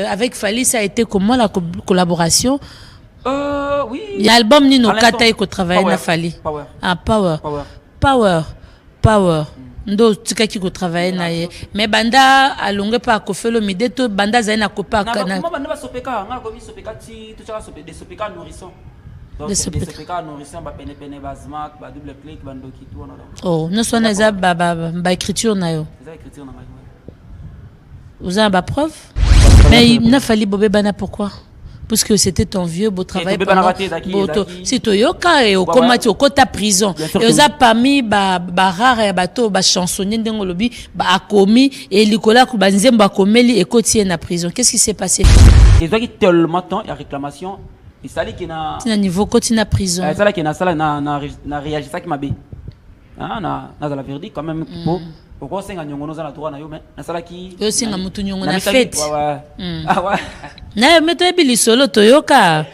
Avec Fali, ça a été comment la collaboration? Oui. Il y a l'album Nino Kata qui travaille avec Fali. Power. Ah, Power. Ndo tika ki ko travailler na ye mais banda alonge pa ko felo mideto banda zaina ko pa kana na banda ba sopeka nga ko mi sopeka ti to chaka sopeka de sopeka nourrisson donc de sopeka nourrisson ba pene ba smack ba double click ba ndoki tout on a oh non so na za ba écriture na yo za écriture na ma vous avez ba preuve mais il n'a fallu bobé bana pourquoi parce que c'était ton vieux beau travail si toyoka et au comati au kota prison et aux a parmi ba rare bato ba chansonnier ndengo lobi ba akomi et likola ku banzemba komeli et kotie na prison. Qu'est-ce qui s'est passé? Et toi qui tellement temps il y a réclamation et ça qui na niveau continue na prison ça qui na sala na réagir ça qui m'a bé na la verdict quand même pourquoi c'est un nyongo na droit na yo mais na sala ki yo singa mutu nyongo na fête ah ouais na meto ebili solo toyoka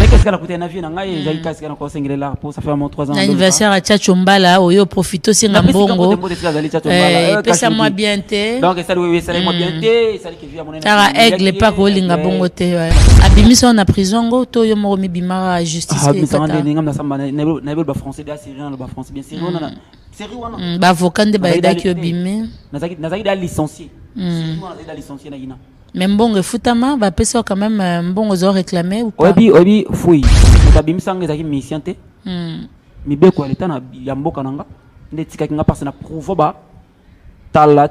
qu'est-ce qu'elle a coûté na vie na ngai j'ai qu'est-ce qu'elle a encore singler là pour ça fait mon 3 ans anniversaire à Tchachombala oyo profito singa mbongo pesa moi bien te donc ça oui ça moi bien te ça qui vient mon tara aigle pas ko linga bongo te abimiso na prison go to yo mo mi bimara justice kata ngam na samba na ba français da syrien ba français bien sérieux na sérieux wana ba avocat de ba da ki obime na da licencié sérieux na da licencié na ina mais mbongo futama va pesa quand même mbongo zo réclamer ou pas obi fouille tabim sanga zaki mission te mi be ko leta na ya mboka nanga ndetika kinga parce na prouve ba tala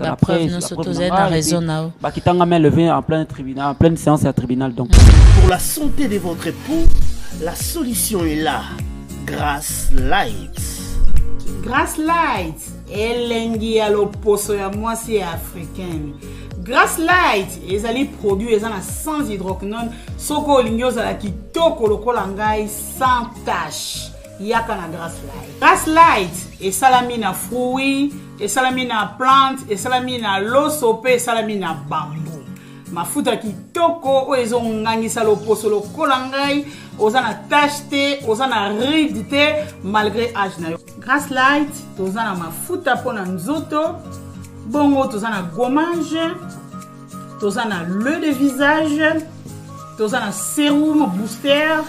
après nous surtout na raison na ba kitanga main levée en plein tribunal en pleine séance à tribunal donc pour la santé de votre époux la solution est là Grass Light elengi ya loposo ya mwasi ya africaine Grass Light ezali produit ezana sans hydroquinone soko olingi ozala kitoko lokola ngai sans tache yaka na Grass Light esalami na fruit esalami na plante esalami na loso pe esalami na bambou mafuta kitoko oyo ezongangisa loposo lokola ngai oza na tache te oza na ride te malgré âge na yo Grass Light toza na mafuta mpo na nzoto bongo toza na gommage toza na l'huile de visage toza na sérum booster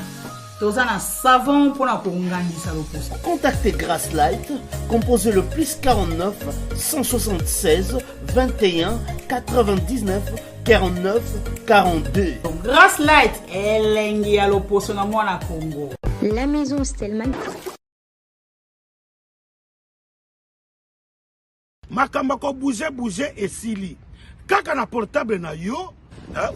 toza na savon pour na kongangisa loposo. Contactez Grass Light, composez le plus 49 176 21 99 49 42. Grass Light elengi ya loposo na mwana Congo. La maison Stelman. Makamba ko bouger esili kaka na portable na yo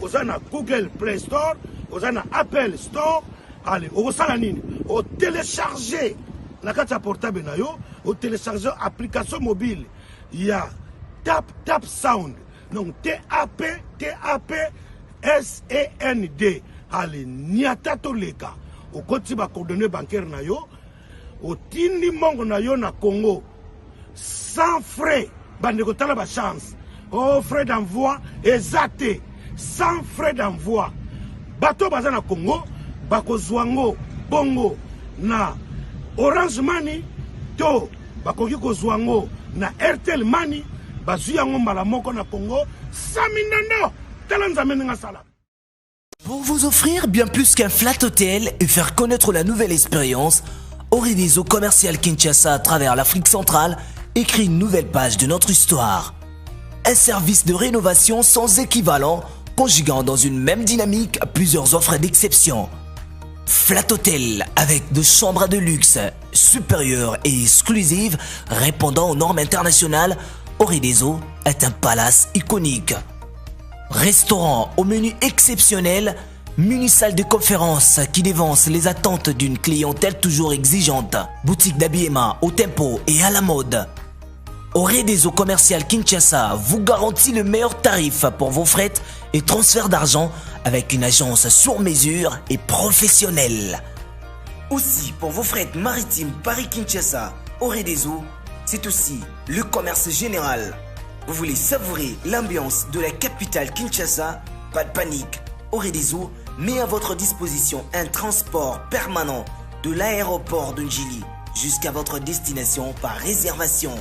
oza na Google Play Store oza na Apple Store allez osala nini o télécharger na kati ya portable na yo o télécharger application mobile ya tap sound donc TAP SAND allez niata toleka o koti ba coordonnées bancaires na yo o tindi mongo na yo na Congo sans frais, bandeko tala ba chance. Oh, frais d'envoi, exacté. Sans frais d'envoi. Bato bazana Congo, bako zwango, bongo, na Orange Money, to, bako kiko zwango, na Airtel Money, bazu yango malamoko na Congo, saminando, talanzamene nga sala. Pour vous offrir bien plus qu'un flat hôtel et faire connaître la nouvelle expérience, Orideso Commercial Kinshasa à travers l'Afrique centrale écrit une nouvelle page de notre histoire. Un service de rénovation sans équivalent, conjuguant dans une même dynamique plusieurs offres d'exception. Flat Hotel avec de chambres de luxe, supérieures et exclusives, répondant aux normes internationales, Orideso est un palace iconique. Restaurant au menu exceptionnel, mini-salle de conférence qui dévance les attentes d'une clientèle toujours exigeante. Boutique d'habillement au tempo et à la mode. Orideso Commercial Kinshasa vous garantit le meilleur tarif pour vos frais et transferts d'argent avec une agence sur mesure et professionnelle. Aussi, pour vos frais maritimes Paris-Kinshasa, Orideso, c'est aussi le commerce général. Vous voulez savourer l'ambiance de la capitale Kinshasa? Pas de panique. Orideso met à votre disposition un transport permanent de l'aéroport de Njili jusqu'à votre destination par réservation.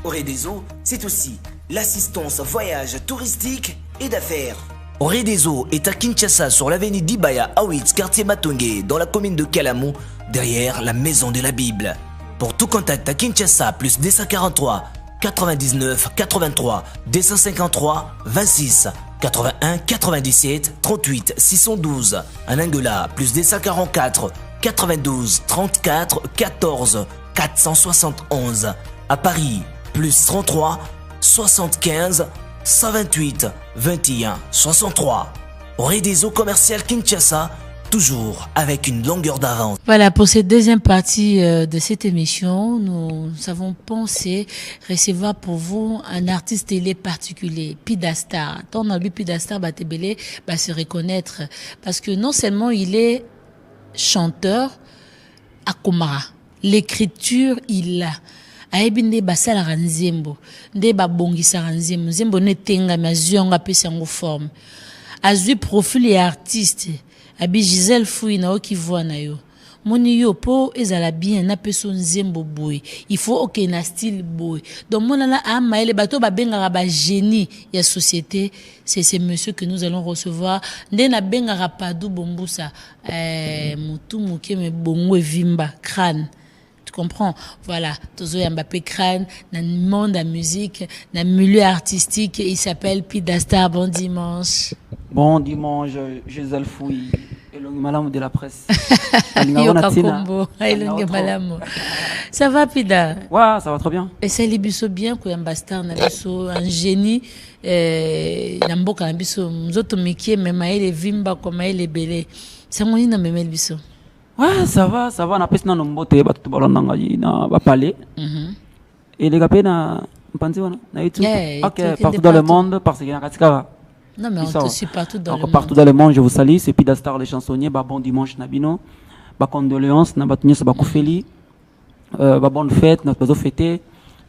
Orideso, c'est aussi l'assistance voyage touristique et d'affaires. Oredezo est à Kinshasa sur l'avenue d'Ibaya Awitz, quartier Matongé, dans la commune de Kalamou, derrière la maison de la Bible. Pour tout contact à Kinshasa, plus 243 99 83 253 26 81 97 38 612. En Angola, plus 244 92 34 14 471. À Paris, plus 33 75 128 21 63. Réseau commercial Kinshasa, toujours avec une longueur d'avance. Voilà, pour cette deuxième partie de cette émission, nous avons pensé recevoir pour vous un artiste télé particulier, Pidastar. Ton ami Pidastar va se reconnaître parce que non seulement il est chanteur à Komara, l'écriture il a. Ayebi nde basalaka nzembo nde babongisaka nzembo nzembo netengami azwi yango apesi yango forme azwi profil ya artiste abi Gisèle Fouy na okivwa na yo moni yo po ezala bien na peso nzembo boy il faut ok na style boy donc monana amaele bato babengaka ba génie ya société c'est ce monsieur que nous allons recevoir nde na bengaka Padou Bombusa mutu muke me bongo evimba crâne. Tu comprends? Voilà, Tozo Mbappé crâne, dans le monde de la musique, dans le milieu artistique, il s'appelle Pidastar. Bon dimanche. Bon dimanche, Gisèle Fouy, Elongi Malamu de la presse. Ça va, Pida? Ouais, ça va très bien. Et c'est les bien, que Mbastar, un génie, Namboka, Mzoto Mikie, mais Maël Vimba, comme Maël Belé. C'est mon nom, Memel Bisso. Ouais, ça va, on a pas de beauté, on va parler. Et les gars, na YouTube. Ok, partout dans le monde, parce qu'il y a un non, mais on te suit partout dans le monde. Partout dans le monde, je vous salue, c'est Pidastar, les chansonniers, bon dimanche, Nabino, condoléances, Nabatounia, Sabakofeli, bonne fête, notre fêté,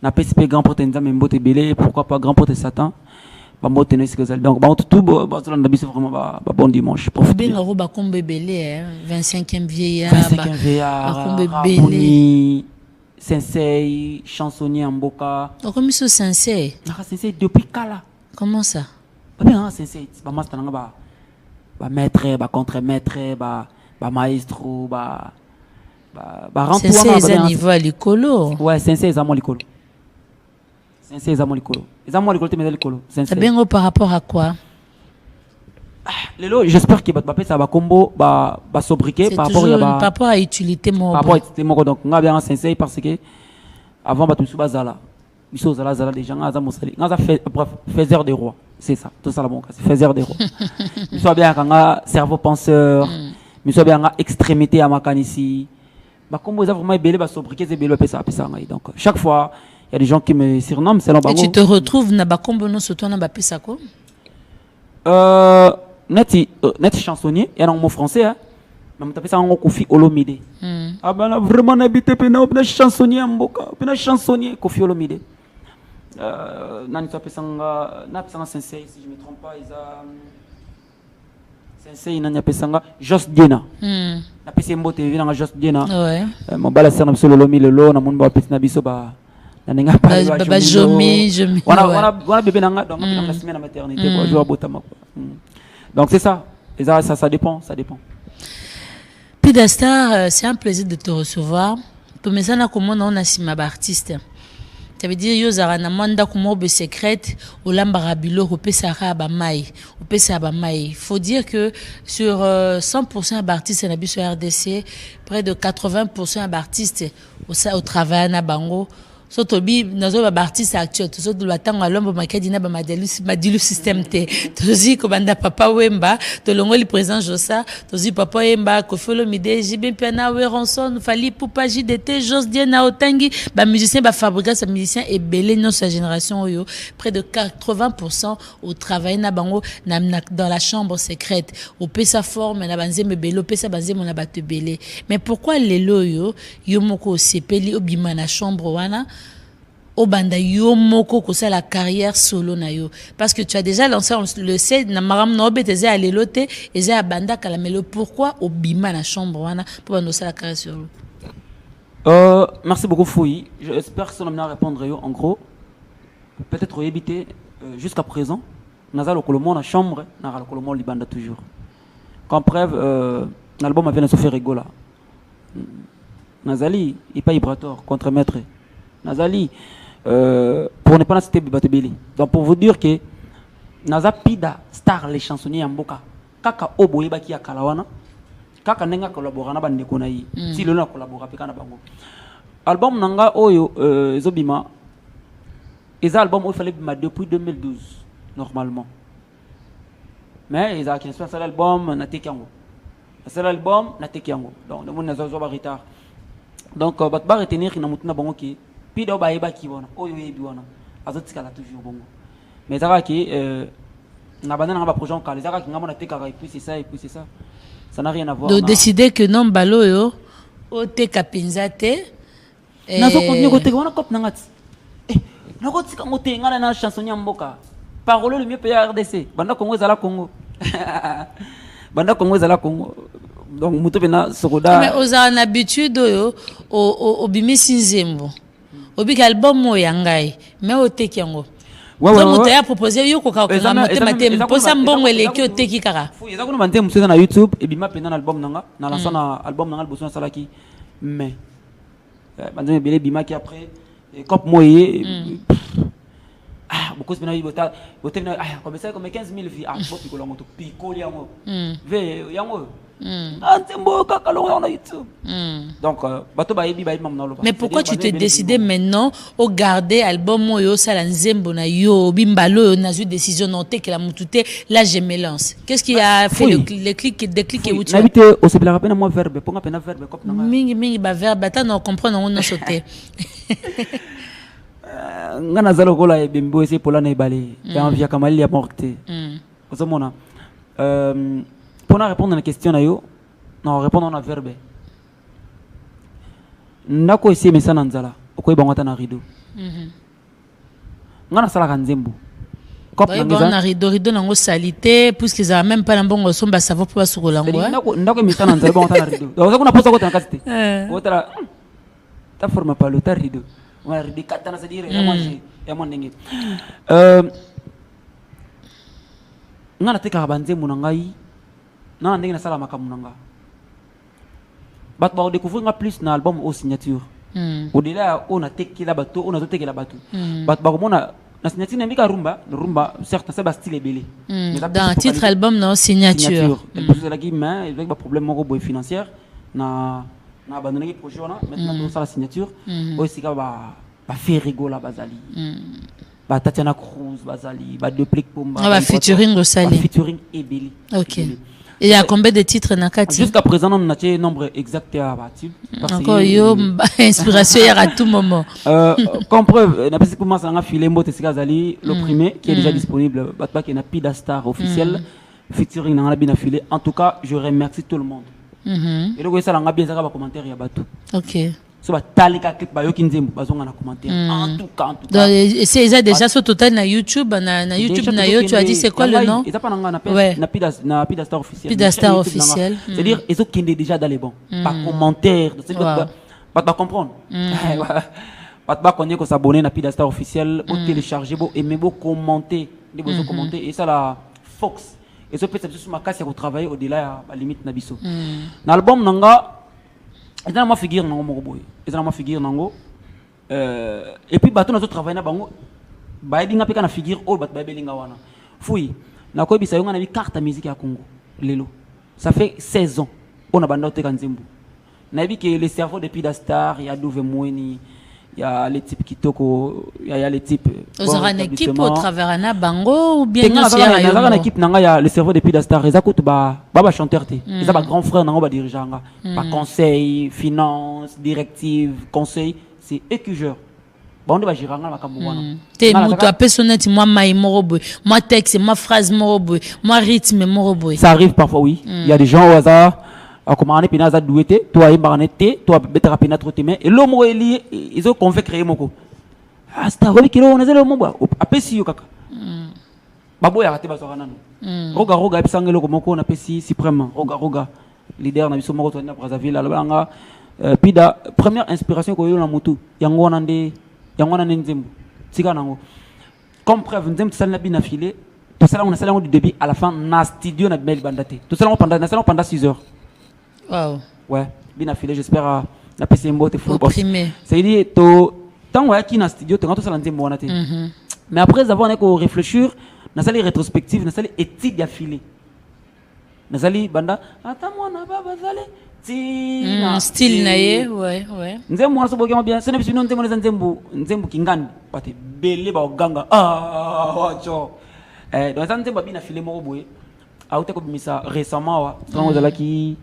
n'a pas si grand porte même beauté belé, pourquoi pas grand porte Satan. Donc, tout vraiment bon dimanche. Bien, 25e vieillard. 25e vieillard. Rabouni, Sensei, chansonnier en Boka. Comment ça, Sensei? Sensei depuis Kala. Comment ça? Bien, Sensei. Maître, contre-maître, maestro, Sensei, c'est un niveau à l'écolo. Ouais, Sensei, c'est à mon l'écolo. C'est ça mon écolo. C'est ça mon écolo, mais l'écolo. C'est bien par rapport à quoi? J'espère que ça va combo va sobriquer par rapport à utilité mon. Par rapport à utilité mon donc on a bien sincère parce que avant bah tout ça zala. Biso zala des gens à mosali. On a fait faiseur des rois. C'est ça. Tout ça là bon c'est faiseur des rois. Biso bien quand cerveau penseur. Biso bien extrémité à makanisi. Bah combo ça vraiment belé bah sobriquer c'est belé ça donc chaque fois il y a des gens qui me surnomment selon Bango. Et tu te retrouves na bakombo non surtout na bapisa ko? Net chansonnier, il y a un mot français hein. Mais tu ça en Kofi Olomide. Ah ben vraiment habité pena chansonnier mboka, pena chansonnier Kofi Olomide. Nani tu appelles ça Sensei si je me trompe pas, ils a Sensei nani appelle ça Just Diena. Na pesi mbote vina Just Diena. Ouais. Mon bala serna biso Olomide le na mon ba pesi na biso ba donc c'est ça. Et ça dépend. Pidastar, c'est un plaisir de te recevoir. Pour me dire comment on a si ma artiste. Ça veut dire yo zara na manda kumo be secrète au lambarabilo au pesara abamai au pesa abamai. Faut dire que sur 100% d'artistes na biso RDC, près de 80% d'artistes au travail na bango. Soto bi nazo ba artiste actuel to soto batanga lombo makadi na ba madilu system te tozi ko banda papa wemba to longoli président Josa tozi papa wemba ko folo mide jibe pena we ronson fali poupa JDT Jos Diena otangi ba musicien ba fabricant sa musicien et belé non sa génération oyo près de 80% au travail na bango dans la chambre secrète au pesa forme na banzembe belé pesa banzembe na bate belé mais pourquoi les loyo yo moko sepeli obima na chambre wana Obanda yo moko ko la carrière solo na yo parce que tu as déjà lancé le C na maram no beteze aller loter et abanda kala mais le pourquoi obima na chambre wana pour annoncer la carrière solo. Merci beaucoup Fouy. J'espère que ça m'a répondre en gros. Peut-être éviter jusqu'à présent naza lokolo mo na chambre na lokolo mo libanda toujours comme preuve l'album avait na Sophie Rigola nazali et pas vibratoire contre maître nazali pour ne pas citer Bibatebeli donc pour vous dire que naza pida star les chansonniers ya mboka kaka oboye baki ya kalawana kaka nenga collaborer na bandeko na yi si le na collaborer pe kana bango album nanga oyo ezobima eza album il fallait bima depuis 2012 normalement mais ils a qu'un seul album na tekiango seul album na tekiango donc le monde nazo ba retard donc bat ba retenir na mutuna bango ki pida ba yeba ki bona oyo yebi bona azotika la toujours bongo mais ça qui na banana ba projet en calé ça qui ngamo na tekaka et puis c'est ça ça n'a rien à voir de décider que non balo yo o te kapinzate nazo continuer ko te wana cop nangati na ko tika ngote ngana na chanson ya mboka parole le mieux payé à RDC banda Congo ezala Congo banda Congo ezala Congo donc muto pena sokoda mais aux en habitude oyo o bimisi nzembo obika album mo yangai mais o teki yango muto ya proposer yo ko ka ka motema posa mbongo eleki o teki kaka eza kuna bante muso na YouTube et bima pena na album nanga na lancer na album nanga boson salaki mais bande bele bima qui après cop moye beaucoup de gens comme ça comme 15 000 vies pico lango to pico yango ve yango antembo kaka longo na YouTube donc bato ba yebi ba mam na loba mais pourquoi tu t'es décidé maintenant au garder album yo sala nzembo na yo bimbalo na eu décision non te que la mutute là je me lance qu'est-ce qui a fait le clic et déclic et où tu habite au se rappeler moi verbe ponga pena verbe comme nanga mingi ba verbe ta non comprendre on sauter ngana zalo kola bembo ese pola na ebale ya envia kamali ya morte ozomona pour répondre à la question na yo non répondre na verbe ndako ese mesa na nzala okoy bangata na rideau ngana sala kanzembo cop na rideau nango salité puisque ça même pas mbongo somba savo pour basukola ngo ndako mesa na nzala bangata na rideau donc kuna posa ko tan kasite otala ta forme pas le ta rideau ouais rideau katana c'est dire ya mwanenge ngana te karabanze munangai na ndenge na sala makamu nanga bat ba découvrir nga plus na album au signature au-delà on a tekila bato on a tekila bato bat ba komona na signature ndika rumba certes ça ba style belé dans titre album non signature c'est là qui mais avec ba problème moko boy financière na abandonné le projet maintenant dans sa signature aussi ba fait rigola bazali ba Tatiana Cruz bazali ba deux plics pomba ba featuring au Sali featuring ebeli OK et il y a combien de titres nakati jusqu'à présent on a un nombre exact à battu encore yo inspiration à tout moment comme preuve na pesi comment ça nga filé mbote sikazali le premier qui est déjà disponible batba qui na Pida Star officiel featuring na bina filé en tout cas je remercie tout le monde et donc ça l'a bien ça va commentaire ya batou OK so ba talika clip ba yoki nzembo bazonga na commentaire en tout cas c'est déjà sur total na YouTube na YouTube na yo tu as dit c'est quoi le nom et ça pas na Pida Star officiel Pida Star officiel c'est dire ils ont déjà dans les bons pas commentaire pas comprendre pas connaître que s'abonner na Pida Star officiel ou télécharger beau aimer beau commenter des beaux commenter et ça la Fox et ça peut être sur ma casse à travailler au-delà à limite na biso na album nanga et dans ma figure nango moko boy et dans ma figure nango et puis bato na zo travailler na bango ba binga peka na figure all bat ba belinga wana fui na ko bisa yonga na bi carte musique ya Congo lelo ça fait 16 ans on a banda te kanzembo na bi que le cerveau de Pida Star ya Douve Mweni ya les types kitoko ya les types aux une équipe au travers na bango ou bien non c'est une équipe nanga ya le cerveau de Pida Star ils écoutent ba chanteur te ils ba grand frère nango ba dirigeant nga ba conseil finance directive conseil c'est eux qui gèrent on va gérer nga makambo wana te muto apesonnette moi mai morobo moi texte moi phrase morobo moi rythme morobo ça arrive parfois oui il y a des gens au hasard comment on est pinaza douété toi il marnete toi betara pina trop mais et l'homme est ils ont convaincu créer moko ah c'est un kilo on a le mot apesi yo kaka babo ya raté bazora nano roga bisangelo moko on apesi suprême roga leader na biso moko to na Brazzaville la banga Pida première inspiration ko yo na mutu yango na nzembo tika nango comme preuve nzembo tsala na bina filé tout ça on a ça du début à la fin na studio na bel bandate tout ça pendant 6 heures. Wow. Ouais bien affilé j'espère na PC mbote full boss Opprimé. c'est dit to tant ouais qui na studio to ça nzembo wana te mais après avoir neko réfléchir na sali rétrospective na sali étude affilée na sali banda ata mwana baba zale style naie ouais nzembo mwana so bokema bien ce n'est pas nzembo les nzembo kingani pate belé ba oganga wacho donc ça nzembo bien affilé moko boye auta ko bimisa récemment wa donc ozala ki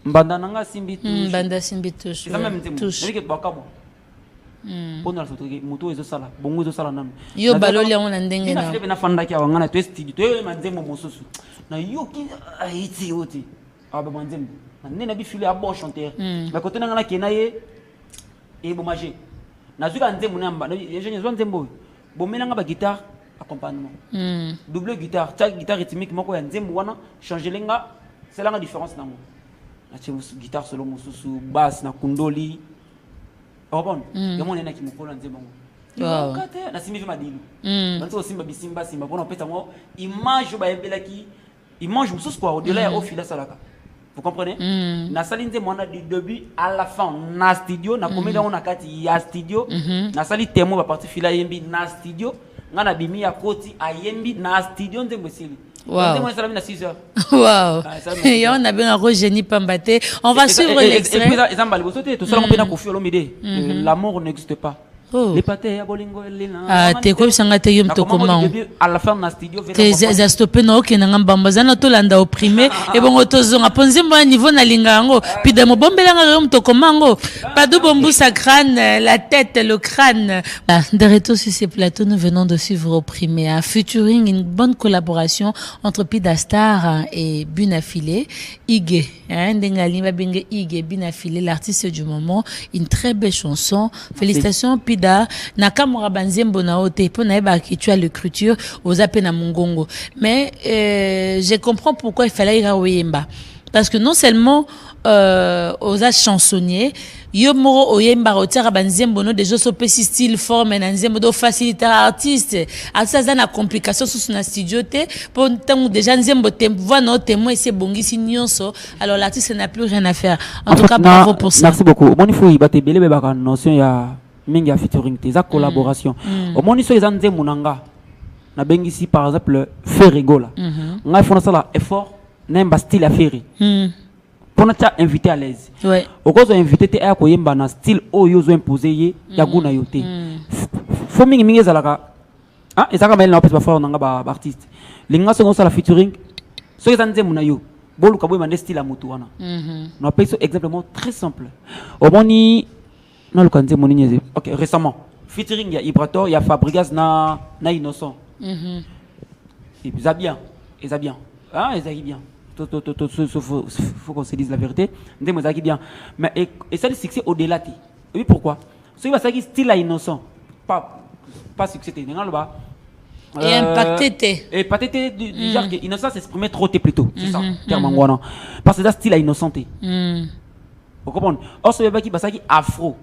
mbanda nanga simbi touche mbanda simbi touche ça même touche avec bakabo pour nous la moto ezo sala bongo ezo sala nanu yo baloli on ndenge na file na fanda ki awanga to studio to yo manzembo mosusu na yo ki aiti oti aba manzembo na nena bi file abo chanteur mais côté nanga na kenaye e bo manger na zuka nzembo namba je zo nzembo bo menanga ba guitare accompagnement double guitare chaque guitare rythmique moko ya nzembo wana changer lenga c'est la différence nango na guitare solo mususu basse na kundoli bon yamone na kimukolo nzembo wow na simbi vi madilu bantu simba bisimba simba bona peta mo image ba yebelaki image mususu quoi au-delà ya ofila salaka vous comprenez na sali nzembo na du début à la fin na studio na comédie on a kati ya studio na sali temo ba partie fila yembi na studio ngana bimi ya koti ayembi na studio nzembo sili. Wow. Wow. Et on a bien un génie pambaté. On va suivre l'extrait. L'amour n'existe pas. Les pâtés à Bolingo ah t'es comme ça ngate yom to comment à la fin na studio t'es za stopé no ke na ngamba zana to landa opprimé et bon otozonga ponze mo niveau na lingango puis de mo bombela nga yom to komango pas de bombu sa crâne la tête le crâne de retour sur ces plateaux nous venons de suivre Opprimé à featuring une bonne collaboration entre Pida Star et Bunafilé Ige ndengali va benga Ige Bunafilé l'artiste du moment une très belle chanson félicitations Pida nakamura banzembo na ote po na eba ki tu as l'écriture aux apena mungongo mais je comprends pourquoi il fallait ir à Oyemba parce que non seulement aux chansonniers yo moro oyemba otira banzembo no déjà so petit style forme na nzembo do faciliter artiste asa na complication sous na studio te pour tant déjà nzembo te voix no témoin c'est bongisi nyonso alors l'artiste n'a plus rien à faire en tout cas bravo pour ça merci beaucoup bon il faut y battre belé ba notion ya mingi ya featuring tes collaboration au moins ils sont nzembo nanga na bengisi par exemple Ferrigo là ngai fona sala effort n'imba style à Ferry pour notre invité à l'aise ouais au cause invité te a ko yemba na style o yo zo imposer ye ya guna yote fo mingi zalaka ah ezaka mel na peut pas faire nanga ba artiste linga so sala featuring so nzembo na yo bolu ka boy mande style à mutu wana no pas so exemplement très simple au moni na le kanze moni nyeze OK récemment featuring ya Ibrator ya Fabregas na Innocent et ça bien ah ils arrivent bien faut qu'on se dise la vérité ndemo zaki bien mais et ça le succès au-delà ti oui pourquoi ce qui va ça qui style à Innocent pas succès té ngalo ba et impacté du genre que Innocent s'exprimait trop plutôt c'est ça terme ngwana parce que ça style à Innocent vous comprenez or ce baba qui ba ça qui afro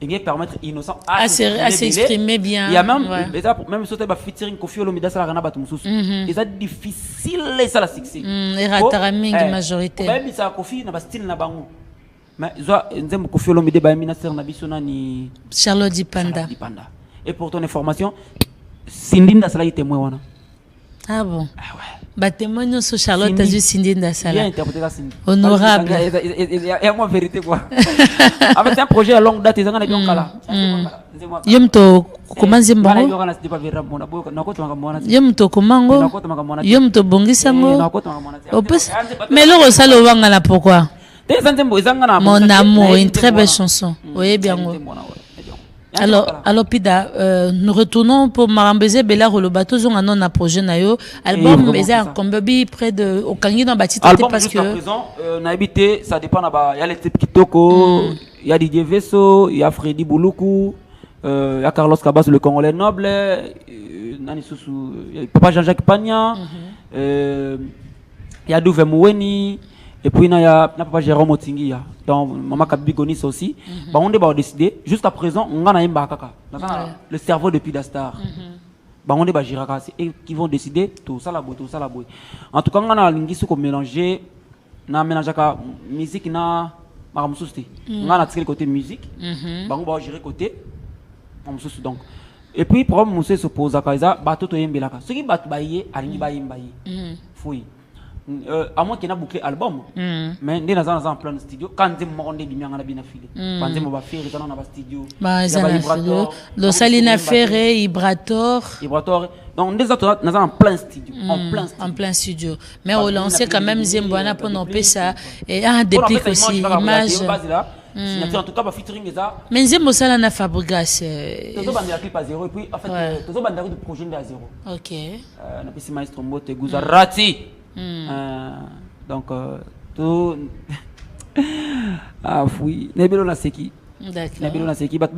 et permettre Innocent à s'exprimer bien il y a même sauter ba featuring Koffi Olomide ça la rana batu mususu et ça difficile ça la succès et rataraming majorité même ça Koffi na ba style na bango mais zo nzembo Koffi Olomide ba ministère na biso na ni Charlotte Dipanda et pour ton information Sindinda sala témoin wana ah bon ah ouais bah témoin sur Charlotte a juste Sindinda sala bien interprété la Cindy honorable et moi vérité quoi avec un projet à longue date ils ont na bien kala yomto komanzembo yomto komango yomto bongisango mais le rosalo wangala pourquoi mon amour une très belle chanson oui bien alors Pida nous retournons pour Marambeze Bella le bateau zong anon na projet na yo album mais ça combi près de okangi dans bâti album parce que présent na habité ça dépend il y a les types Kitoko il y a Didier Vesso il y a Freddy Bouloukou il y a Carlos Cabas le Congolais noble nani susu Papa Jean-Jacques Pagna il y a Douve Moueni et puis il y a Papa Jérôme Otingia donc Maman Kabigonis aussi on va décider jusqu'à présent on a le cerveau de Pida Star on est bajiraka, c'est eux qui vont décider tout ça la boue. En tout cas, on a lingi ce qu'on mélanger, na mélanger ka musique na maramousti. On a tiré côté musique, on va gérer côté maramousti donc. Et puis pour monsieur se pose à kaisa, bateau to yembelaka. Ce qui bat bailler, alingi bailler. Fouille. À moins qu'il y ait bouclé album, mais nous sommes en plein studio. Quand nous avons des biens, nous avons des filets. Quand nous avons fait, nous avons studio. Le Salina Ferré, Ibrator. Donc nous sommes en plein studio. En plein studio. Mais on lance quand même Zembouana pour nous payer ça. Et un déplique aussi, image. En tout cas, featuring ça. Mais Zembo Sala na Fabregas. Nous avons un clip à zéro et puis en fait, nous avons un projet à zéro. Ok. Nous avons Maestro Mbote Guzarati. Donc tout ah oui nebelo na seki nebelo na seki ba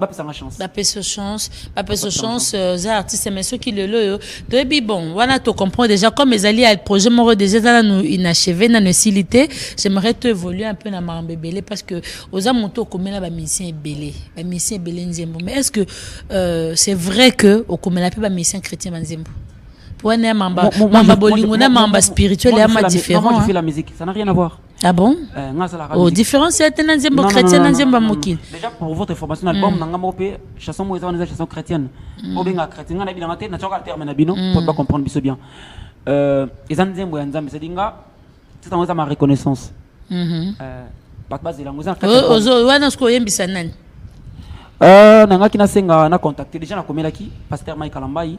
pesa ma chance ba pesa chance za artiste mais ceux qui le debi bon wana to comprendre déjà comme les alliés à projet moro déjà dans nous inachevé dans nos silité j'aimerais te évoluer un peu na maramba belé parce que aux amonto comme là ba musicien belé nzembo mais est-ce que c'est vrai que au comme la pe ba musicien chrétien nzembo pour un mamba bolingo na mamba spirituel et ama différent. Moi je fais la musique, ça n'a rien à voir. Ah bon? Oh, différent c'est un nzembo chrétien nzembo mokil. Déjà pour votre information album nanga mopé chanson mo ezana chanson chrétienne. Obenga chrétien na bina ngate na choka terme na bino pour pas comprendre biso bien. Ezana nzembo ya nzambe c'est dinga c'est dans ma reconnaissance. Bat base la ngozana. Ozo wana sko yembisa nani? Nanga kina senga na contacter déjà na komelaki pasteur Mike Kalambai.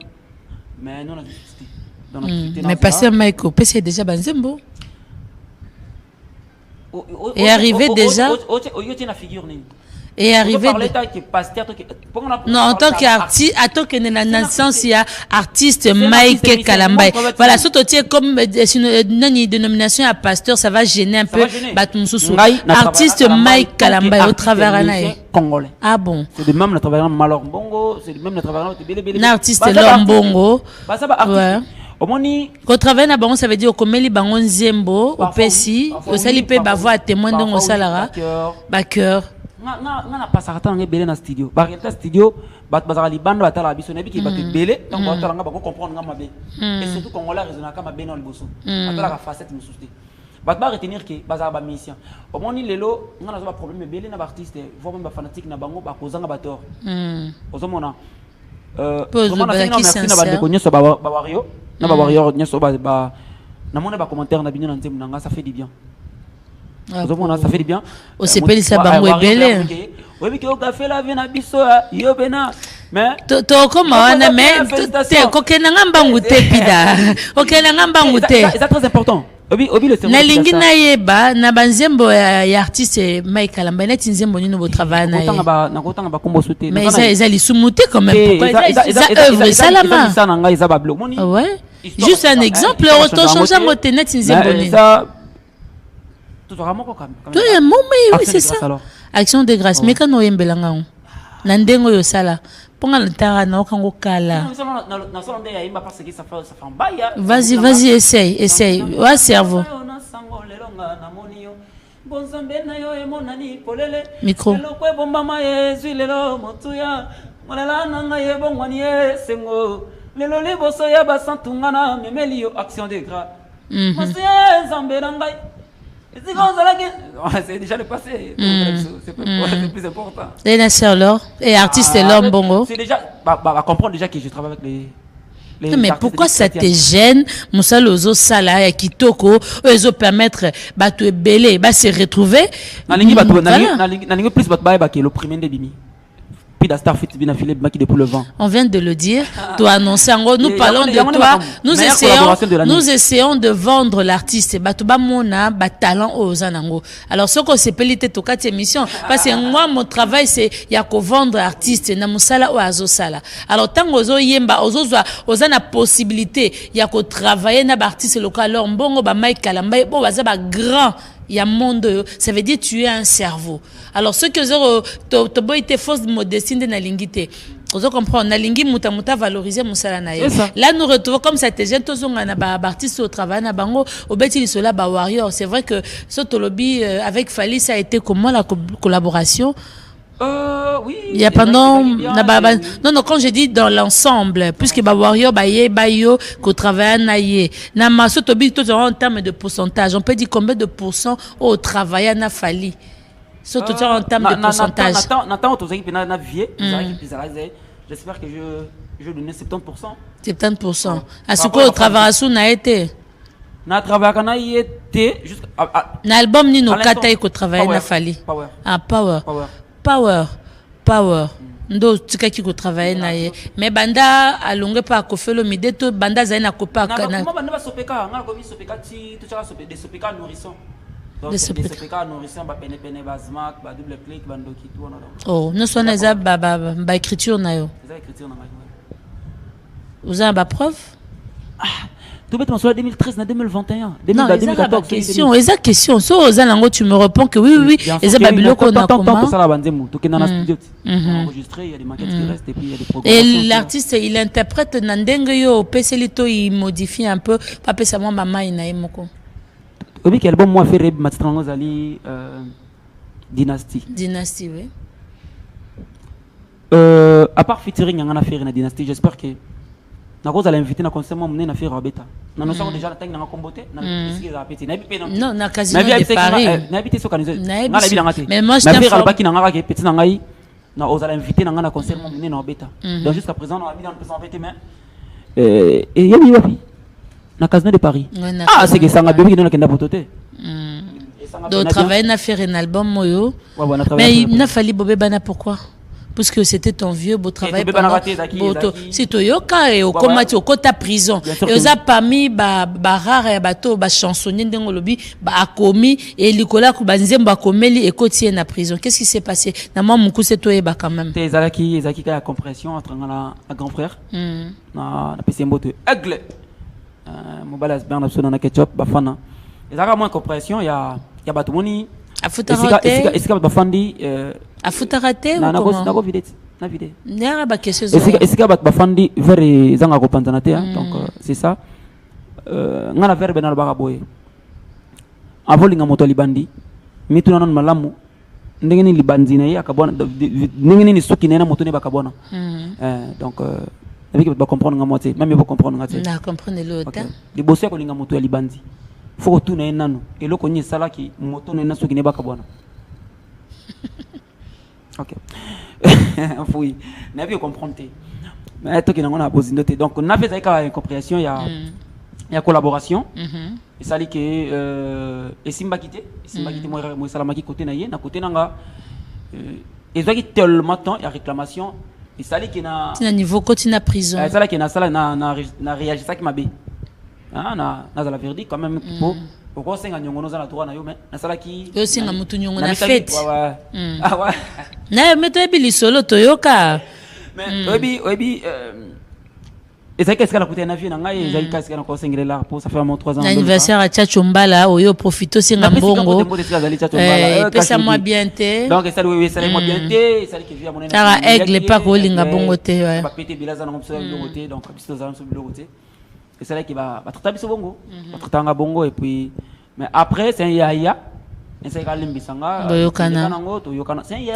Mais nous on a mais pasteur Michael, c'est déjà Banzembo. Et arrivé déjà. Et arrivé. Non, en tant qu'artiste, à tant que naissance, il y a artiste Mike Kalambay. Voilà, surtout comme une dénomination à pasteur, ça va gêner un peu. Artiste Mike Kalambay au travers Anaï. Congolais. Ah bon? C'est de même le travail Malor Bongo, c'est de même le travail de l'artiste Lombongo. Ouais. Quand travaille na bango ça veut dire comme les bango nzembo au pesi au salipe bavo à témoin de salara backer na pas ça attendre belé na studio ba studio ba bazara libando atala biso na biki ba ke belé donc ba tala nga ba comprendre nga mabe et surtout congolais raisonner ka mabe na liboso atala ka facette mususte ba retenir que bazara ba mission au moni lelo nga na zo ba problème belé na ba artiste voire même ba fanatique na bango ba kozanga ba tort ozomona merci na ba de konyoso ba wario na ba warrior nyoso ba na mona ba commentaire na bino na nzemu nanga ça fait du bien. Ça fait du bien. O sepeli sa bango ebele. Oui que o café la vie na biso yo bena. Mais to comme wana mais te ko kenanga mbangu te pida. O kenanga mbangu te. C'est très important. Obi le cerveau. Na lingi na yeba na banzembo ya artiste Mike Kalamba net nzembo nino bo travail na ye. Na kotanga ba kombo sauter. Mais ça li sumuté quand même pourquoi ça œuvre salama. Ça na nga ba blog. Ouais. Juste un exemple, auto changer moté net nzembo ni. Ça tout vraiment quand même. Oui, c'est ça. Action de grâce mais quand oyembela nga na ndengo yo sala. Vas-y, essaye. Ouais, cerveau. Micro. C'est déjà le passé. C'est plus important. Les sœurs alors et artiste l'homme bongo. C'est déjà comprendre déjà que je travaille avec les mais pourquoi ça te gêne Moussa Lozo Sala et Kitoko eux permettre to belé se retrouver na lingi plus le premier de bimi. On vient de le dire, tu as annoncé en gros, nous parlons de toi, nous essayons de vendre l'artiste, talent aux anango. Alors ce qu'on s'est pelité tout quatre émissions, parce que moi mon travail c'est y a qu'au vendre artiste, na musala ou azosala. Alors tant ozo yemba, ozo na possibilité, y a qu'au travailler na artiste local, alors mbongo ba Mike Kalamba, bon baza ba grand. Il y a monde, ça veut dire tu es un cerveau. Alors ceux que tu boy te fausse modestie de na lingité. Vous comprenez, na lingi muta valoriser musala na ye. Là nous retrouvons comme ça te gêne tous on a ba artiste au travail na bango au beti sola ba warrior. C'est vrai que ce lobby avec Fali ça a été comment la collaboration. Oui. Il y a pendant non quand je dis dans l'ensemble puisque Bawario Bayo qu'on travaille na maso tobi tout en termes de pourcentage on peut dire combien de pourcents au travail na fali surtout en termes de pourcentage Nathan tous équipes na vie j'espère que je donner 70%. À ce que au travail sous na été na travail kana été jusqu'à na album ni no kata ko travailler na fali power ndo tikaki ko travailler na ye mais banda alonge pa ko felo mideto banda za na ko pa kana banda ba sopeka nga ko mi sopeka ti to chaka sopeka de sopeka nourrisson donc de sopeka nourrisson ba pene ba smack ba double click ba ndoki tout on a oh no so na za ba écriture na yo za écriture na nga vous avez ba preuve tout bêtement sur 2013 na 2021 2014 question exact question so ozalango tu me réponds que oui et babiloko na comment ça la banzemu to kena na studio enregistré il y a des maquettes qui restent et puis il y a des programmes et l'artiste il interprète na ndenge yo peselito il modifie un peu pas pesa moi mama ina emoko obi quel album moi fait reb matrango zali dynasty oui à part featuring ngana faire na dynasty j'espère que na cause à l'inviter na concert moi na faire rabeta na nous sommes déjà na tank na kombote na ici za petit na bi non na casino de Paris na habité so kanizo na la bi ngate mais moi je na faire albaki na ngaka ke petit na ngai na aux à l'inviter na ngana concert moi na rabeta donc jusqu'à présent on a mis dans le présent invité mais et yami wapi na casino de Paris c'est que ça nga bébé qui na kenda potote donc travailler na faire un album moyo mais na fali bobé bana pourquoi parce que c'était ton vieux beau travail si toyoka et au komati au kota prison et oza parmi ba rare bato ba chansonnier ndengo lobi ba akomi et likola ku banzemba komeli et kotie na prison qu'est-ce qui s'est passé na moi muku c'est toye ba quand même tes ezalaki ka compression entre ngala un grand frère na pesi mboto aigle mobala sber na sona na ketchup ba fana ezalaka moins compression ya bato moni afuta bafandi afutarate ou comment na vidéo na vidéo n'era ba question est-ce que bafandi vers zanga ko panzana te donc c'est ça ngana vers benal baka boye avolinga moto libandi mituna non malamu ndenge ni libandi na ya kabona ndenge ni soki na moto ne bakabona donc avec ba comprendre nga moitié même pas comprendre nga te na comprendre l'autre li bosse ko linga moto ya libandi faut que tout na nanu et loko ni sala ki moto na soki ne bakabona ok oui n'a pas comprendre mais toi qui n'en a pas posé noter donc on a fait ça une compréhension il y a collaboration et ça dit que et Simba quitté moi salamaki côté na yé na côté nanga et ça qui tellement temps il y a réclamation et ça dit que na niveau côté na prison ça là qui na sala na réagir ça qui m'a bé na la verdict quand même pour pourquoi c'est un nyongo na droit na yo mais na sala ki yo singa mutu nyongo na fête ah ouais na meto ebili solo toyoka mais obi et c'est qu'est-ce qu'on a coûté na vie na ngai ezali qu'est-ce qu'on a conseillé là pour ça fait moins 3 ans anniversaire à Tchachombala oyo profito singa mbongo pesa moi bien te donc ça oui ça moi bien te ça que via mon tara aigle pas ko linga bongo te ouais pas péter bilaza na ngomso bongo te donc biso za ngomso bongo te et c'est là qui va traiter biso bongo traiter nga bongo et puis mais après c'est un yaya c'est quand même bisanga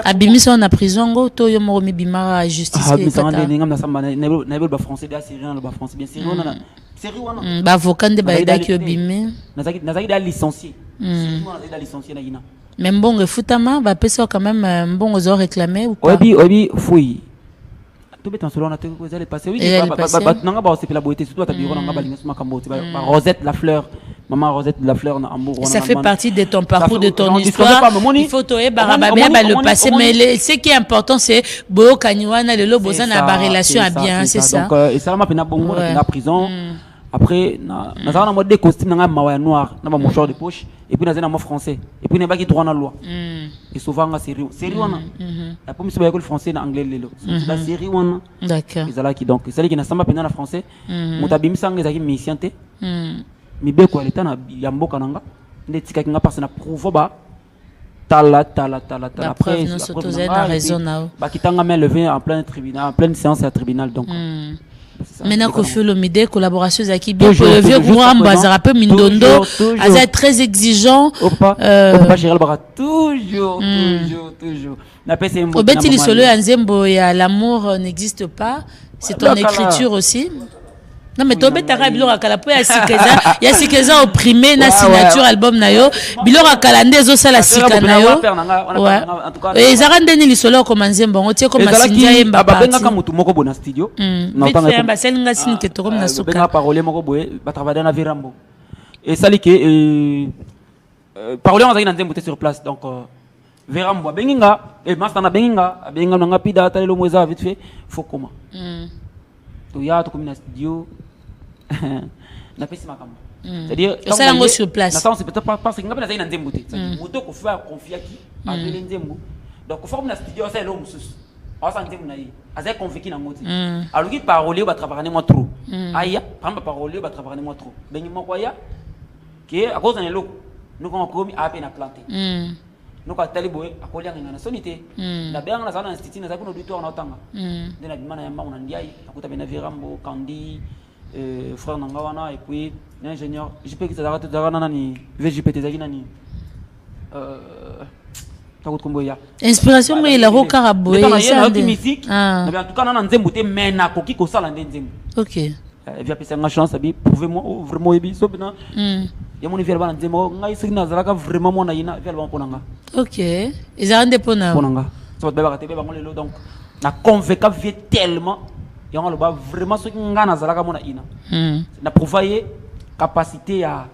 abimisa na prison go to yo mo mi bimara justice et kata ngam na samba na ba français da syrien ba français bien syrien na série wana ba avocat de ba da ki obime nazaki da licencié nazaki da licencié na ina même bon futama ba pesa quand même bon aux réclamer ou pas obi fouille tout bêtement selon na te ko zali passer oui nanga ba c'est la beauté surtout ta biro nanga ba linga suma kambo ba Rosette la fleur maman Rosette de la fleur na amour ça fait partie de ton parcours de ton histoire il faut toyer barababia le passé mais ce qui est important c'est boyo kaniwana le loboza na ba relation à bien c'est ça donc et ça m'a pena bongo na prison après na ça na mode de costume na mawa noir na ba mouchoir de poche et puis na zena mo français et puis na ba ki droit na loi et souvent na série wana la pour monsieur ba école français na anglais lelo la série wana d'accord ils ala qui donc c'est là qui na samba pena na français mutabimisa ngeza ki mission te mibeko aleta na ya mboka nanga nde tikaki nga parce na prouve ba tala après nous sommes raison na ba kitanga main levée en plein tribunal en pleine séance à tribunal donc Maintenant qu'on fait l'omide, collaboration avec bien pour le vieux courant, Bazara peu Mindondo, Aza très exigeant. Pas gérer le bras, toujours. Au bêtis les solo Anzembo, l'amour n'existe pas. C'est ton écriture aussi. Non mais toi betara bilora kala po ya sikeza opprimé na signature album na yo bilora kala ndezo sala sika na yo et zarande ni lisolo ko manzembo ngotie ko masinja yemba babenga ka mutu moko bona studio na tanga ba selinga sini ke to comme na suka babenga parole moko boye ba travailler na Virambo et sali ke parole on na nzembo sur place donc Virambo benginga et master na benginga nga pida tale lo mweza vite fait faut comment to ya to comme na studio na pesi makambo c'est-à-dire ça lango sur place na ça c'est peut-être pas parce que ngapena zaina nzembo te c'est-à-dire moto ko faire confier qui a de nzembo donc ko forme na studio ça lo mususu asa nzembo na yi azay convaincu na ngoti alors qui parole ba travailler moi trop aya prendre parole ba travailler moi trop bengi moko ya que à cause de l'eau nous on commis à peine à planter nous quand tali boy akolia ngana sonité na benga na sana institut na zakuno auditoire na otanga ndena bimana ya mbangu na ndiai akuta bena Virambo Kandi frère Nangawana et puis l'ingénieur JP qui s'arrête de rana nani VJPT zaki nani takut komboya inspiration mais la rokaraboy ça de musique mais en tout cas nana nzembo te mena koki ko sala nzembo OK via pesa nga chance abi prouvez-moi vraiment ebi so bina ya moni verba nzembo ngai signa zalaka vraiment mona ina verba ponanga OK ils arrêtent ponanga ponanga ça va ba te ba ngolelo donc na convaincu vie tellement et on le bat vraiment ce qui ngana zalaka mona ina na prouver capacité à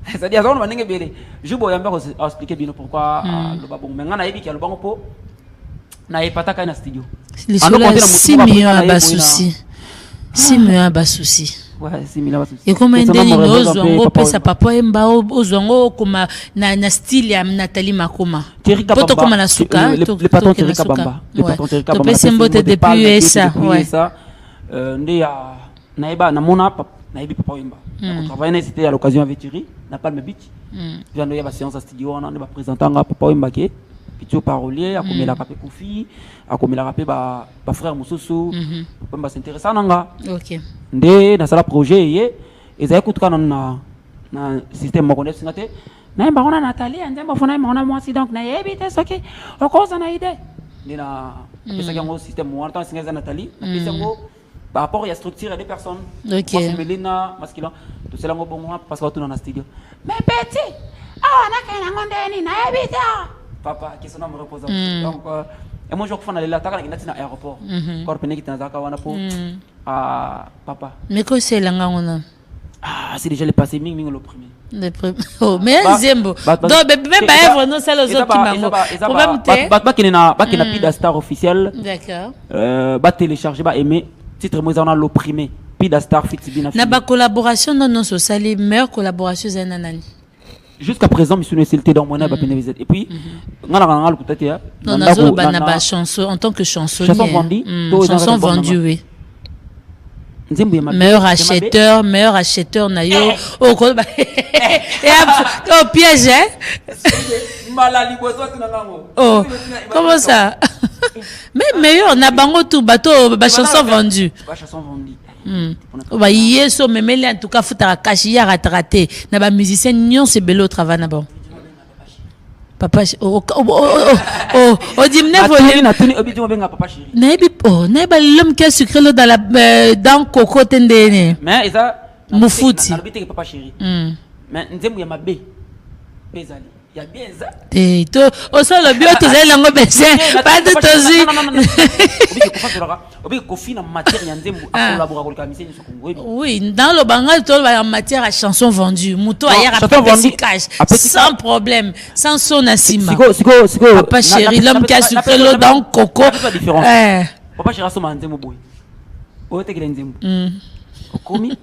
c'est-à-dire on va ninge bele je boya mbako expliquer bien pourquoi le ba bon mais ngana yebi ki le bango po na epata ka na studio les 6 millions à bas souci 6 millions à bas souci ouais 6 millions à bas souci et comment ndeni ozongo pesa papa emba ozongo kuma na style ya Nathalie Makoma poto comme na suka le patron Thierry Kabamba le patron Thierry Kabamba pesa mbote depuis ça ouais ndé ya naeba na mona naibi papa wemba on travaille c'était à l'occasion avec Thierry na Palme Beach vient de y avoir séance à studio on a présentant papa wemba ke pitio parolier akomela kapé Kofi akomela kapé ba frère Mususu pamba s'intéresse nanga OK ndé na sala projet yé ezay kutuka na système moko ndé singate na mba ona Nathalie ndembo fona mona moi si donc na yebi te soki okoza na idée ndé na pesa yango système mo on singa Nathalie na pesa yango par rapport à la structure des personnes. OK. Mélina masculin tout cela ngo bon parce que tout dans le studio. Mais petit na kana ngondeni na ebita. Papa qui son nom repose. Donc et moi je crois na la taka na aéroport. Corps pene qui tanzaka wana po papa. Mais que c'est langa ngona. C'est déjà le passé ming le premier. Le premier. Oh mais Zembo. Donc même pas œuvre non c'est les autres qui mango. Problème te. Ba kina pida star officiel. D'accord. Ba télécharger ba aimer titre moi on a l'opprimé pida star fitibina. Na ba collaboration non sociale meilleure collaboration zananani. Jusqu'à présent monsieur necessité dans mon ba pénalisé et puis ngana le peut-être ya. Non na ba chanson en tant que chansonnier. Chanson vendue oui. Meilleur acheteur na yo au piège oh comment ça mais meilleur na bango tout bateau ba chanson vendue ba yeso memeli en tout cas futa kashi ya ratraté na ba musicien nyon c'est belo travail na bon papa dimne volé na tuni obidi mo benga papa chéri na ba l'homme qui a sucré l'eau dans la dans coco tendene mais ça mufuti na obidi papa chéri mais nzembo ya mabe bezali ya bien ça to o so le bio to zali lango bese pas de tozi obidi ko fina matière ya nzembo a collaborer avec kamisi ni sokongo oui dans le bangal to ba matière à chanson vendue muto ailleurs à cash sans problème sans son asima siko papa chéri l'homme qui a sucré l'eau dans coco papa chéri so nzembo boy o te kile nzembo komi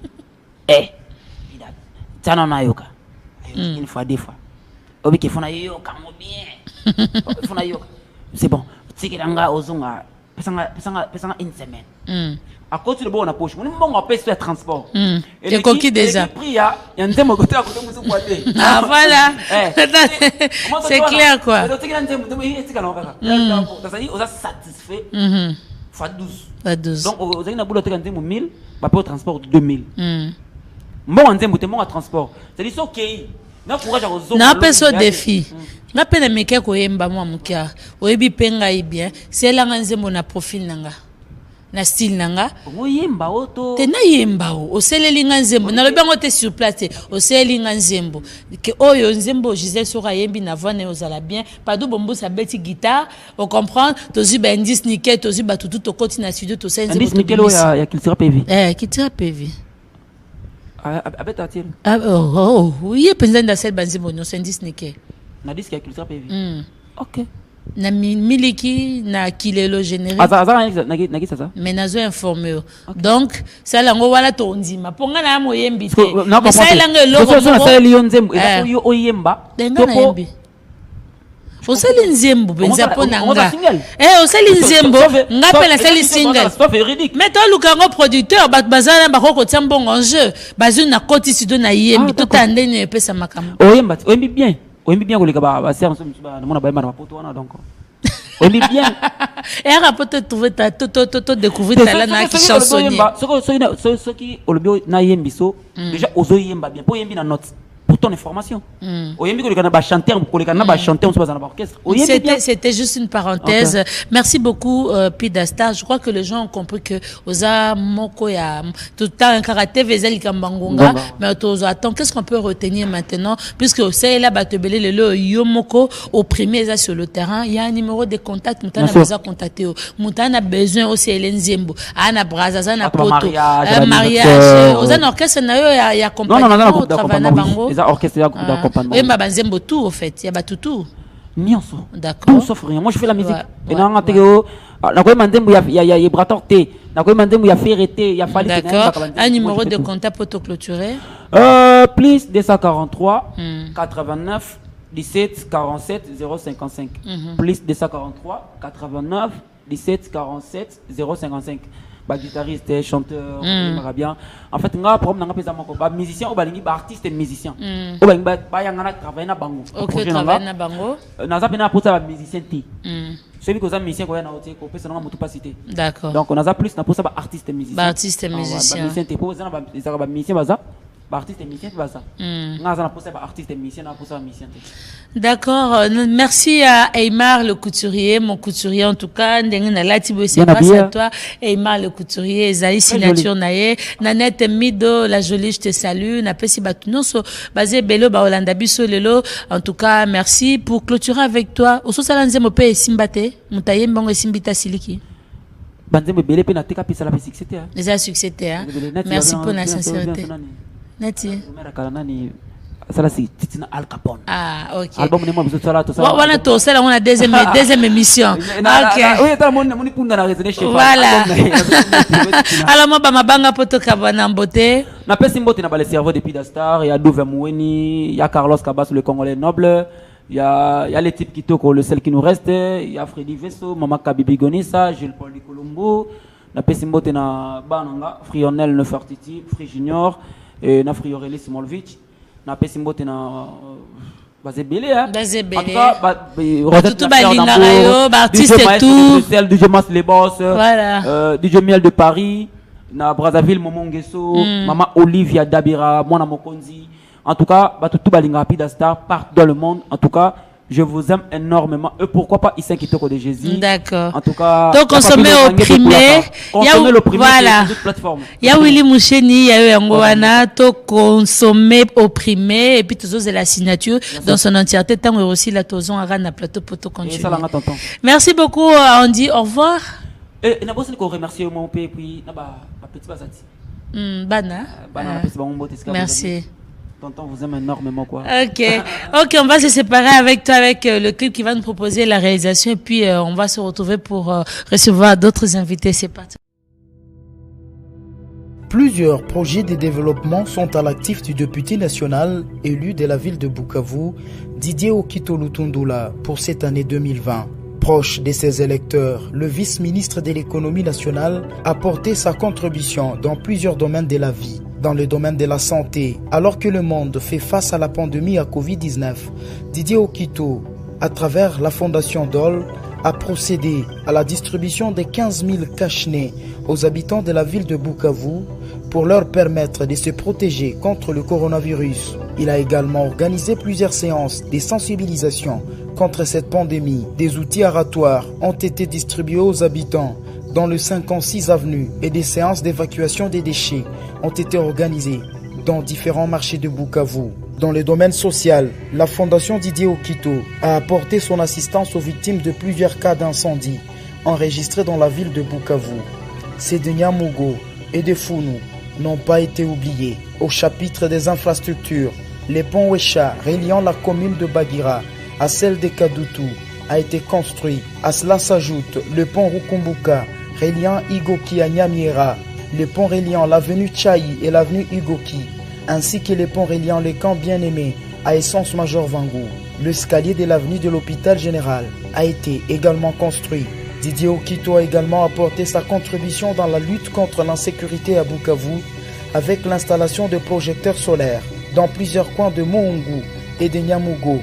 tana na yoka une fois deux fois obi ke fona yoka mo bien fona yoka c'est bon tikiranga ozunga pesanga une semaine à côté de bon na poche mon mbongo pèse transport et coquille déjà prix ya nzembo côté à côté musu kwate voilà c'est clair quoi donc tikira nzembo etika na kaka ça dit on a satisfait fois 12 fois 12 donc ozaki na boulot teka nzembo 1000 Bah pour transport 2000. Bon en Nzembo te mon transport. C'est-à-dire ça OK. Na courage à ozo. Na peso défi. Na pena meke ko yemba mwa mukia. Oyebi penga bien. C'est la Nzembo na profil nanga. Na style nanga oyemba oto te na yemba o seleli nzembo na lobi ngo te sur place o seleli nzembo ke oyo nzembo Gisèle sera yembi na voix ne ozala bien padu bombo sa beti guitare on comprend tozi ba indice nickel tozi ba tout to koti na studio to senze indice nickel ya Kiltira PV Kiltira PV abeta tir oui penza nda sel banzembo no indice nickel na disque ya Kiltira PV OK na miliki na kilelo générique na ça mais nazo informé donc ça la ngo wala to ndima ponga na moyembi te mais ça la ngo so ça lion nzembo eza yo oyemba toko osali nzembo benza pona nga osali nzembo nga pe na sali single mais to lukango producteur bazana bakoko tiambongo en jeu bazu na koti studio na yembi to tandene pesa makambo oyemba oyembi bien. Oui, bien que les gars, bah, c'est un peu mon abaye ma poto wana donc. Oui, bien. Et rapporte trouver ta to découvrir ta là qui chansonnier. Ce qui au bio na yembiso déjà ozo yemba bien pour yembi na note. Pour ton information. Oyembi que les gars chanter pour les gars chanter on se passe dans l'orchestre. C'était juste une parenthèse. Okay. Merci beaucoup Pidastar. Je crois que les gens ont compris que oza moko ya tout le temps un karaté vezeli kambangonga mais ozo attends qu'est-ce qu'on peut retenir maintenant puisque c'est là batebele le yomoko opprimé ça sur le terrain, il y a un numéro de contact mutana besoin contacter mutana besoin aussi Elenzembo ana braza na poto mariage oza na orchestre na yo ya accompagnement travail na bango orchestre d'accompagnement. Oui, mais Nzembo tout au fait, il y a tout tout. Nyonso. D'accord. Tout sauf rien. Moi je fais la musique. Et non Nzembo il y a brator T. Nzembo il y a ferreté, il y a fallu. D'accord. Un numéro de contact pour te clôturer. Plus 243 89 17 47 055. Plus 243 89 17 47 055. Guitariste, chanteur, bien. En fait, nga problème nga pesa moko ba musicien ou balingi ba artiste et musicien. O ba yangana travailler na bango. OK, travailler na bango. Na za pena pour ça ba musicien ti. Celui que ça musicien ko ya na otie ko pesa na mutu pas cité. D'accord. Donc on a ça plus na pour ça ba artiste et musicien. Ba artiste et musicien. Ba musicien ti pour ça na ba musicien baza. Ba artiste et musicien baza. Nga za na pour ça ba artiste et musicien na pour ça musicien ti. D'accord. Merci à Aymar le couturier, mon couturier en tout cas. C'est grâce à toi, Aymar le couturier. Esaïe signature nae. Nanette Mido, la jolie, je te salue. Napesi batunon so basé Bello ba Olanda biso lelo. En tout cas, merci pour clôturer avec toi. Oso salanze mo pe simbate. Mutaye mbongo simbita siliki. Banzembo belé pe na teka pisa la succès hein. Déjà succès hein. Merci pour la sincérité. Nati. Ça là c'est Titina Al Capone. Ah OK. Album ne mo biso sala to ça. Wana to sala on a deuxième émission. OK. Oui, ta mon punda na raisonner chez voilà. Alors moi ba mabanga poto kabana mbote. Na pesi mbote na ba le cerveau depuis Dastar, il y a Douve Moueni, il y a Carlos Cabas le Congolais noble, il y a les types qui toko le seul qui nous reste, il y a Freddy Vesso, Mama Kabibi Gonissa, Jules Paul Di Colombo, na pesi mbote na bananga, Frionel Nefertiti, Free Junior et na Friorelli Simolvich. Na pesi mbote na bazebele hein bazebele tout balingarayo artiste tout DJ Mas les boss voilà DJ Miel de Paris na Brazzaville Momongeso Maman Olivia Dabira Mwana Mokonzi en tout cas tout balinga Pidastar partout dans le monde en tout cas je vous aime énormément. Et pourquoi pas Issa Kitoko de Jésus. D'accord. En tout cas, donc consommer opprimé. Voilà. Il y a Willy Moucheni, il y a eu Angoana, to consommer opprimé et puis toujours c'est la signature dans son entièreté. Tant que aussi la toson à Rana plateau pour tout continuer. Merci beaucoup. On dit au revoir. Et n'a pas qu'on remercie mon père puis na ba petit bazati. Bana. Merci. Tonton vous aime énormément quoi. Ok, on va se séparer avec toi avec le clip qui va nous proposer la réalisation et puis on va se retrouver pour recevoir d'autres invités. C'est parti. Plusieurs projets de développement sont à l'actif du député national élu de la ville de Bukavu, Didier Okito Lutundula, pour cette année 2020. Proche de ses électeurs, le vice-ministre de l'économie nationale a porté sa contribution dans plusieurs domaines de la vie. Dans le domaine de la santé, alors que le monde fait face à la pandémie à Covid-19, Didier Okito, à travers la Fondation Dole, a procédé à la distribution de 15 000 cache-nez aux habitants de la ville de Bukavu pour leur permettre de se protéger contre le coronavirus. Il a également organisé plusieurs séances de sensibilisation contre cette pandémie. Des outils aratoires ont été distribués aux habitants dans le 56 avenue et des séances d'évacuation des déchets ont été organisées dans différents marchés de Bukavu. Dans le domaine social, la Fondation Didier Okito a apporté son assistance aux victimes de plusieurs cas d'incendie enregistrés dans la ville de Bukavu. Ces de Nyamugo et de Funu n'ont pas été oubliés. Au chapitre des infrastructures, le pont Wesha reliant la commune de Bagira à celle de Kadutu a été construit. À cela s'ajoute le pont Rukumbuka reliant Igoki à Nyamiera, le pont reliant l'avenue Tchaï et l'avenue Igoki, ainsi que le pont reliant le camp Bien-Aimé à Essence Major Vangou. L'escalier de l'avenue de l'hôpital général a été également construit. Didier Okito a également apporté sa contribution dans la lutte contre l'insécurité à Bukavu avec l'installation de projecteurs solaires dans plusieurs coins de Moungu et de Nyamugo,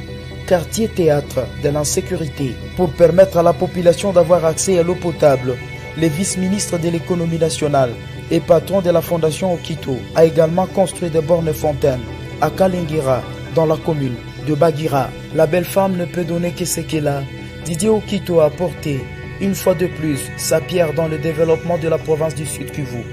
quartier théâtre de l'insécurité, pour permettre à la population d'avoir accès à l'eau potable. Le vice-ministre de l'économie nationale et patron de la fondation Okito a également construit des bornes fontaines à Kalingira, dans la commune de Bagira. La belle femme ne peut donner que ce qu'elle a. Didier Okito a apporté une fois de plus sa pierre dans le développement de la province du Sud Kivu.